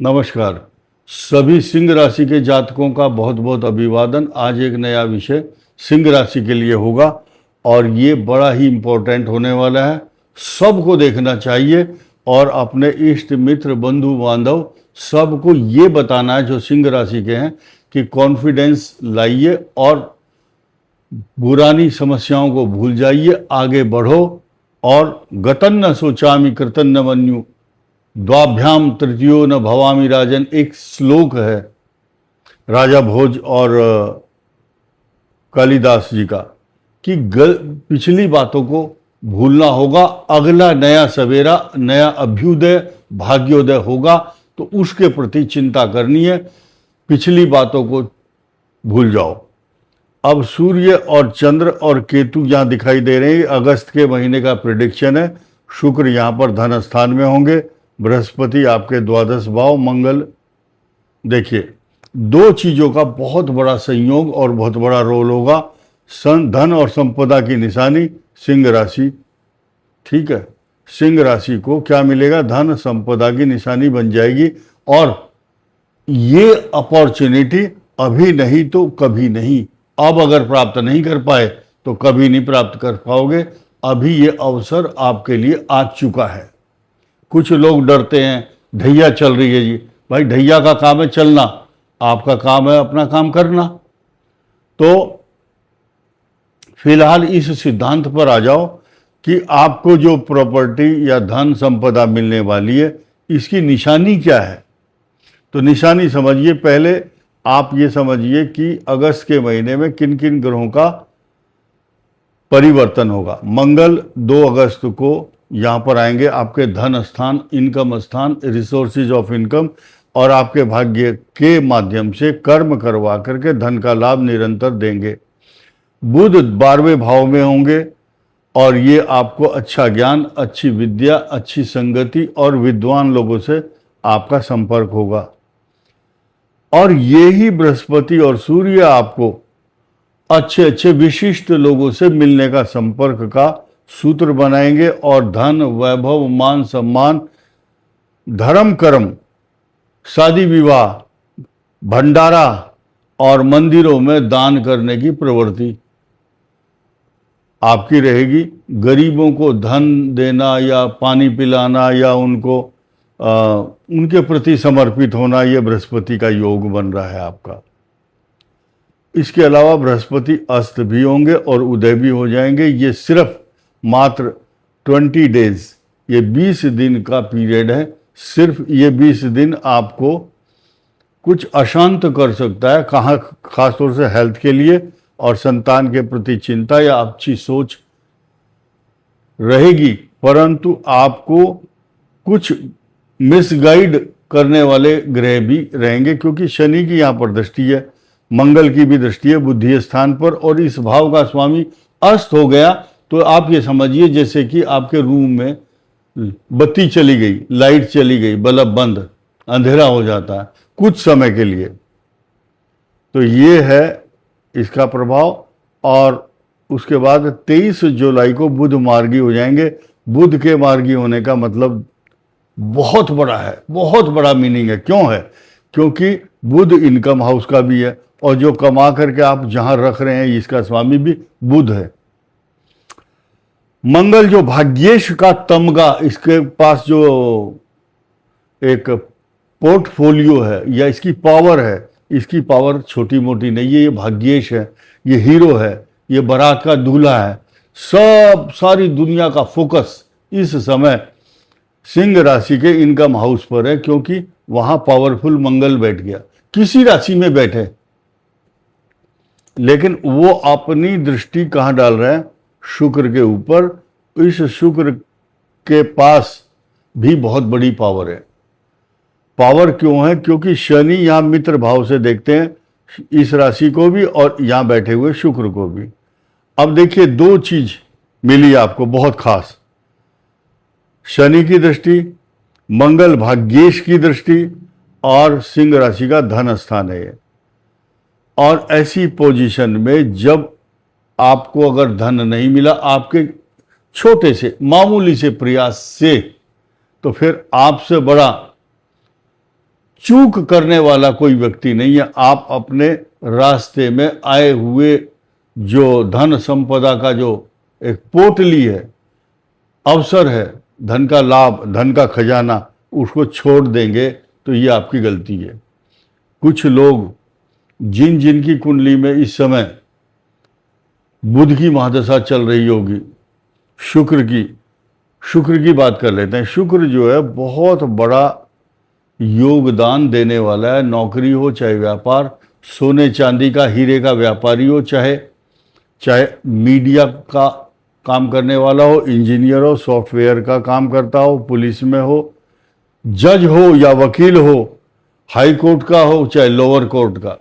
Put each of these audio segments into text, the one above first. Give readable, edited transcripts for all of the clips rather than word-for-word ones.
नमस्कार। सभी सिंह राशि के जातकों का बहुत बहुत अभिवादन। आज एक नया विषय सिंह राशि के लिए होगा और ये बड़ा ही इम्पोर्टेंट होने वाला है। सबको देखना चाहिए और अपने इष्ट मित्र बंधु बांधव सबको ये बताना है जो सिंह राशि के हैं कि कॉन्फिडेंस लाइए और पुरानी समस्याओं को भूल जाइए, आगे बढ़ो। और गतन्न सोचामि कृतन्न मन्यु द्वाभ्याम तृतीयो न भवामि राजन, एक श्लोक है राजा भोज और कालिदास जी का कि पिछली बातों को भूलना होगा। अगला नया सवेरा, नया अभ्युदय, भाग्योदय होगा तो उसके प्रति चिंता करनी है। पिछली बातों को भूल जाओ। अब सूर्य और चंद्र और केतु यहाँ दिखाई दे रहे हैं। अगस्त के महीने का प्रेडिक्शन है। शुक्र यहाँ पर धन स्थान में होंगे, बृहस्पति आपके द्वादश भाव, मंगल। देखिए, दो चीज़ों का बहुत बड़ा संयोग और बहुत बड़ा रोल होगा। धन और संपदा की निशानी सिंह राशि, ठीक है। सिंह राशि को क्या मिलेगा? धन संपदा की निशानी बन जाएगी। और ये अपॉर्चुनिटी अभी नहीं तो कभी नहीं, अब अगर प्राप्त नहीं कर पाए तो कभी नहीं प्राप्त कर पाओगे। अभी ये अवसर आपके लिए आ चुका है। कुछ लोग डरते हैं, ढैया चल रही है जी। भाई, ढैया का काम है चलना, आपका काम है अपना काम करना। तो फिलहाल इस सिद्धांत पर आ जाओ कि आपको जो प्रॉपर्टी या धन संपदा मिलने वाली है इसकी निशानी क्या है। तो निशानी समझिए। पहले आप ये समझिए कि अगस्त के महीने में किन किन ग्रहों का परिवर्तन होगा। मंगल 2 अगस्त को यहाँ पर आएंगे, आपके धन स्थान, इनकम स्थान, रिसोर्सेज ऑफ इनकम, और आपके भाग्य के माध्यम से कर्म करवा करके धन का लाभ निरंतर देंगे। बुध 12वें भाव में होंगे और ये आपको अच्छा ज्ञान, अच्छी विद्या, अच्छी संगति और विद्वान लोगों से आपका संपर्क होगा। और ये ही बृहस्पति और सूर्य आपको अच्छे अच्छे विशिष्ट लोगों से मिलने का संपर्क का सूत्र बनाएंगे और धन, वैभव, मान सम्मान, धर्म कर्म, शादी विवाह, भंडारा और मंदिरों में दान करने की प्रवृत्ति आपकी रहेगी। गरीबों को धन देना या पानी पिलाना या उनके प्रति समर्पित होना, ये बृहस्पति का योग बन रहा है आपका। इसके अलावा बृहस्पति अस्त भी होंगे और उदय भी हो जाएंगे। ये सिर्फ मात्र 20 डेज, ये 20 दिन का पीरियड है। सिर्फ ये 20 दिन आपको कुछ अशांत कर सकता है, कहाँ खासतौर से हेल्थ के लिए और संतान के प्रति चिंता या अच्छी सोच रहेगी। परंतु आपको कुछ मिसगाइड करने वाले ग्रह भी रहेंगे, क्योंकि शनि की यहाँ पर दृष्टि है, मंगल की भी दृष्टि है बुद्धि स्थान पर, और इस भाव का स्वामी अस्त हो गया। तो आप ये समझिए जैसे कि आपके रूम में बत्ती चली गई, लाइट चली गई, बल्ब बंद, अंधेरा हो जाता है कुछ समय के लिए। तो ये है इसका प्रभाव। और उसके बाद 23 जुलाई को बुध मार्गी हो जाएंगे। बुध के मार्गी होने का मतलब बहुत बड़ा है, बहुत बड़ा मीनिंग है। क्यों है? क्योंकि बुध इनकम हाउस का भी है और जो कमा करके आप जहां रख रहे हैं इसका स्वामी भी बुध है। मंगल जो भाग्येश का तमगा, इसके पास जो एक पोर्टफोलियो है या इसकी पावर है, इसकी पावर छोटी मोटी नहीं है। ये भाग्येश है, ये हीरो है, ये बारात का दूल्हा है। सारी दुनिया का फोकस इस समय सिंह राशि के इनकम हाउस पर है, क्योंकि वहां पावरफुल मंगल बैठ गया। किसी राशि में बैठे, लेकिन वो अपनी दृष्टि कहां डाल रहे हैं? शुक्र के ऊपर। इस शुक्र के पास भी बहुत बड़ी पावर है। पावर क्यों है? क्योंकि शनि यहां मित्र भाव से देखते हैं इस राशि को भी और यहां बैठे हुए शुक्र को भी। अब देखिए, दो चीज मिली आपको बहुत खास, शनि की दृष्टि, मंगल भाग्येश की दृष्टि, और सिंह राशि का धन स्थान है ये। और ऐसी पोजीशन में जब आपको अगर धन नहीं मिला आपके छोटे से मामूली से प्रयास से, तो फिर आपसे बड़ा चूक करने वाला कोई व्यक्ति नहीं है। आप अपने रास्ते में आए हुए जो धन संपदा का जो एक पोटली है, अवसर है, धन का लाभ, धन का खजाना, उसको छोड़ देंगे तो ये आपकी गलती है। कुछ लोग जिनकी कुंडली में इस समय बुध की महादशा चल रही होगी, शुक्र की बात कर लेते हैं। शुक्र जो है बहुत बड़ा योगदान देने वाला है। नौकरी हो चाहे व्यापार, सोने चांदी का, हीरे का व्यापारी हो, चाहे मीडिया का काम करने वाला हो, इंजीनियर हो, सॉफ्टवेयर का काम करता हो, पुलिस में हो, जज हो या वकील हो, हाई कोर्ट का हो चाहे लोअर कोर्ट का,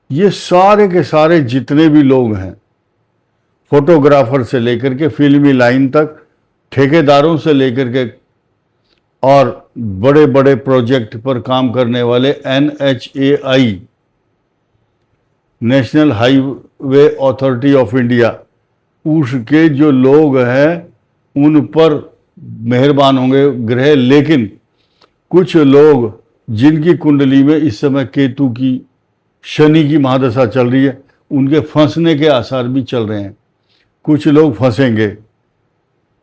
ये सारे के सारे जितने भी लोग हैं, फोटोग्राफर से लेकर के फिल्मी लाइन तक, ठेकेदारों से लेकर के और बड़े बड़े प्रोजेक्ट पर काम करने वाले NHAI, national highway authority of India, उसके जो लोग हैं उन पर मेहरबान होंगे ग्रह। लेकिन कुछ लोग जिनकी कुंडली में इस समय केतु की, शनि की महादशा चल रही है, उनके फंसने के आसार भी चल रहे हैं। कुछ लोग फंसेंगे।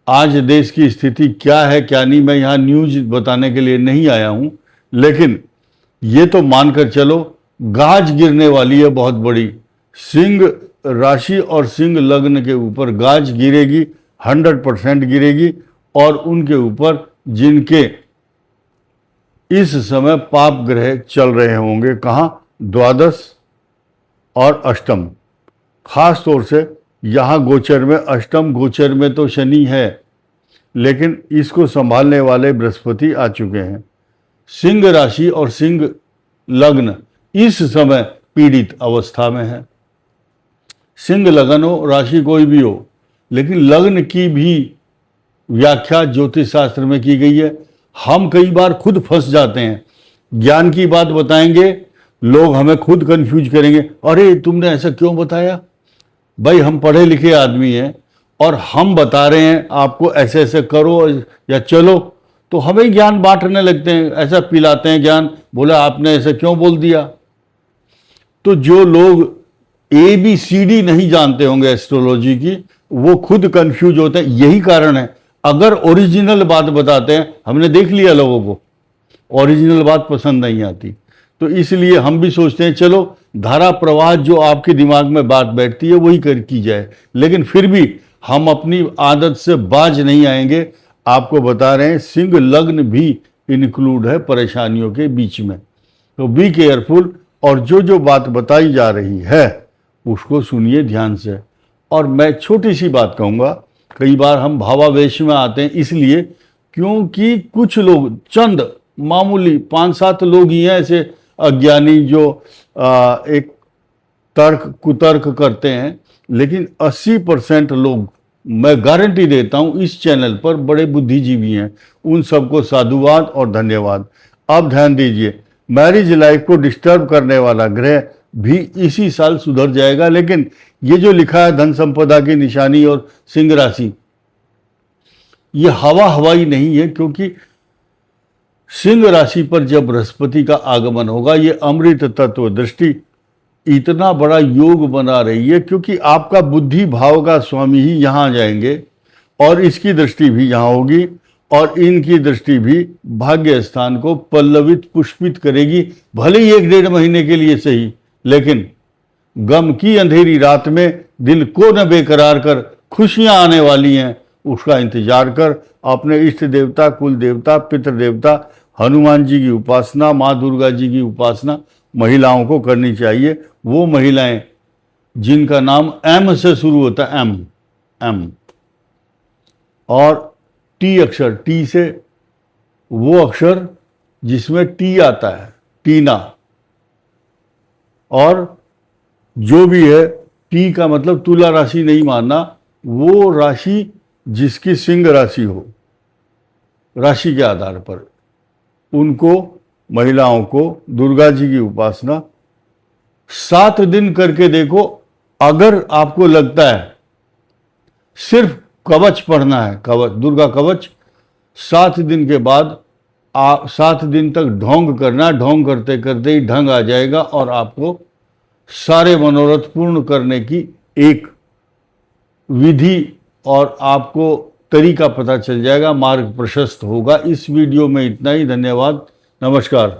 आज देश की स्थिति क्या है क्या नहीं, मैं यहाँ न्यूज बताने के लिए नहीं आया हूँ, लेकिन ये तो मानकर चलो गाज गिरने वाली है बहुत बड़ी। सिंह राशि और सिंह लग्न के ऊपर गाज गिरेगी, 100% गिरेगी। और उनके ऊपर जिनके इस समय पाप ग्रह चल रहे होंगे, कहाँ, द्वादश और अष्टम, खास तौर से यहाँ गोचर में, अष्टम गोचर में तो शनि है, लेकिन इसको संभालने वाले बृहस्पति आ चुके हैं। सिंह राशि और सिंह लग्न इस समय पीड़ित अवस्था में है। सिंह लग्न हो, राशि कोई भी हो, लेकिन लग्न की भी व्याख्या ज्योतिष शास्त्र में की गई है। हम कई बार खुद फंस जाते हैं। ज्ञान की बात बताएंगे, लोग हमें खुद कंफ्यूज करेंगे, अरे तुमने ऐसा क्यों बताया। भाई हम पढ़े लिखे आदमी हैं और हम बता रहे हैं आपको ऐसे ऐसे करो या चलो, तो हमें ज्ञान बांटने लगते हैं, ऐसा पिलाते हैं ज्ञान, बोला आपने ऐसे क्यों बोल दिया। तो जो लोग ABCD नहीं जानते होंगे एस्ट्रोलॉजी की, वो खुद कंफ्यूज होते हैं। यही कारण है, अगर ओरिजिनल बात बताते हैं, हमने देख लिया लोगों को ओरिजिनल बात पसंद नहीं आती, तो इसलिए हम भी सोचते हैं चलो धारा प्रवाह जो आपके दिमाग में बात बैठती है वही की जाए। लेकिन फिर भी हम अपनी आदत से बाज नहीं आएंगे। आपको बता रहे हैं सिंह लग्न भी इंक्लूड है परेशानियों के बीच में, तो बी केयरफुल। और जो बात बताई जा रही है उसको सुनिए ध्यान से। और मैं छोटी सी बात कहूँगा, कई बार हम भावावेश में आते हैं इसलिए क्योंकि कुछ लोग, चंद मामूली 5-7 लोग ही हैं ऐसे अज्ञानी जो एक तर्क कुतर्क करते हैं, लेकिन 80% लोग, मैं गारंटी देता हूं, इस चैनल पर बड़े बुद्धिजीवी हैं। उन सबको साधुवाद और धन्यवाद। अब ध्यान दीजिए, मैरिज लाइफ को डिस्टर्ब करने वाला ग्रह भी इसी साल सुधर जाएगा। लेकिन ये जो लिखा है धन संपदा की निशानी और सिंह राशि, ये हवाई नहीं है, क्योंकि सिंह राशि पर जब बृहस्पति का आगमन होगा, ये अमृत तत्व दृष्टि इतना बड़ा योग बना रही है, क्योंकि आपका बुद्धि भाव का स्वामी ही यहाँ जाएंगे और इसकी दृष्टि भी यहाँ होगी, और इनकी दृष्टि भी भाग्य स्थान को पल्लवित पुष्पित करेगी। भले ही 1-1.5 महीने के लिए सही, लेकिन गम की अंधेरी रात में दिल को न बेकरार कर खुशियां आने वाली हैं, उसका इंतजार कर। अपने इष्ट देवता, कुल देवता, पितृ देवता, हनुमान जी की उपासना, माँ दुर्गा जी की उपासना महिलाओं को करनी चाहिए। वो महिलाएं जिनका नाम M से शुरू होता है, M और T अक्षर, T से वो अक्षर जिसमें T आता है, टीना, और जो भी है T का मतलब तुला राशि नहीं मानना, वो राशि जिसकी सिंह राशि हो, राशि के आधार पर उनको, महिलाओं को दुर्गा जी की उपासना 7 दिन करके देखो। अगर आपको लगता है सिर्फ कवच पढ़ना है, कवच, दुर्गा कवच, 7 दिन के बाद 7 दिन तक ढोंग करना, ढोंग करते करते ही ढंग आ जाएगा और आपको सारे मनोरथ पूर्ण करने की एक विधि और आपको तरीका पता चल जाएगा, मार्ग प्रशस्त होगा। इस वीडियो में इतना ही। धन्यवाद, नमस्कार।